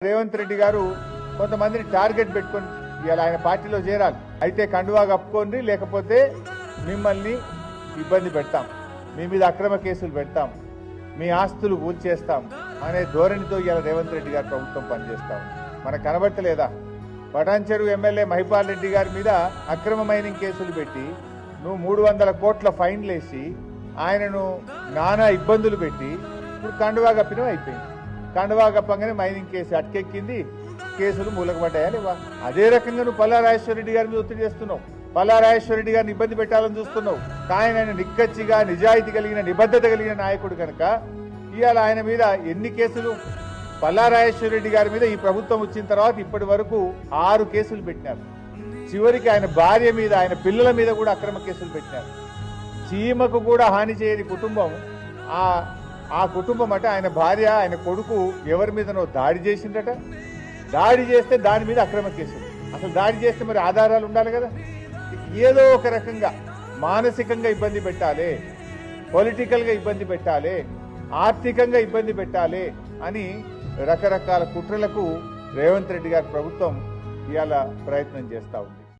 రేవంత్ రెడ్డి గారు కొంతమందిని టార్గెట్ పెట్టుకొని ఇవాళ ఆయన పార్టీలో చేరాలి. అయితే కండువా కప్పుకోండి, లేకపోతే మిమ్మల్ని ఇబ్బంది పెడతాం, మీ మీద అక్రమ కేసులు పెడతాం, మీ ఆస్తులు కూల్చేస్తాం అనే ధోరణితో ఇవాళ రేవంత్ రెడ్డి గారు ప్రభుత్వం పనిచేస్తాం. మనకు కనబట్టలేదా? పటాన్చెరు ఎమ్మెల్యే మహిపాల్ రెడ్డి గారి మీద అక్రమ మైనింగ్ కేసులు పెట్టి నువ్వు 300 కోట్ల ఫైన్లు వేసి ఆయనను నానా ఇబ్బందులు పెట్టి ఇప్పుడు కండువా కప్పినం అయిపోయింది. కండువా కప్పంగానే మైనింగ్ కేసు అటకెక్కింది, కేసులు మూలకపడ్డాయా లేవా? అదే రకంగా నువ్వు పల్లా రాజేశ్వరరెడ్డి గారి మీద ఒత్తిడి చేస్తున్నావు, పల్లా రాజేశ్వరరెడ్డి గారిని ఇబ్బంది పెట్టాలని చూస్తున్నావు. కానీ ఆయన నిక్కచ్చిగా నిజాయితీ కలిగిన నిబద్ధత కలిగిన నాయకుడు కనుక ఇవాళ ఆయన మీద ఎన్ని కేసులు? పల్లా రాజేశ్వరరెడ్డి గారి మీద ఈ ప్రభుత్వం వచ్చిన తర్వాత ఇప్పటి వరకు 6 కేసులు పెట్టినారు. చివరికి ఆయన భార్య మీద, ఆయన పిల్లల మీద కూడా అక్రమ కేసులు పెట్టినారు. చీమకు కూడా హాని చేయని కుటుంబం ఆ కుటుంబం అంటే ఆయన భార్య, ఆయన కొడుకు ఎవరి మీదనో దాడి చేసిందట. దాడి చేస్తే దాని మీద అక్రమ కేసులు. అసలు దాడి చేస్తే మరి ఆధారాలు ఉండాలి కదా. ఏదో ఒక రకంగా మానసికంగా ఇబ్బంది పెట్టాలి, పొలిటికల్గా ఇబ్బంది పెట్టాలి, ఆర్థికంగా ఇబ్బంది పెట్టాలి అని రకరకాల కుట్రలకు రేవంత్ రెడ్డి గారి ప్రభుత్వం ఇవాళ ప్రయత్నం చేస్తూ ఉంది.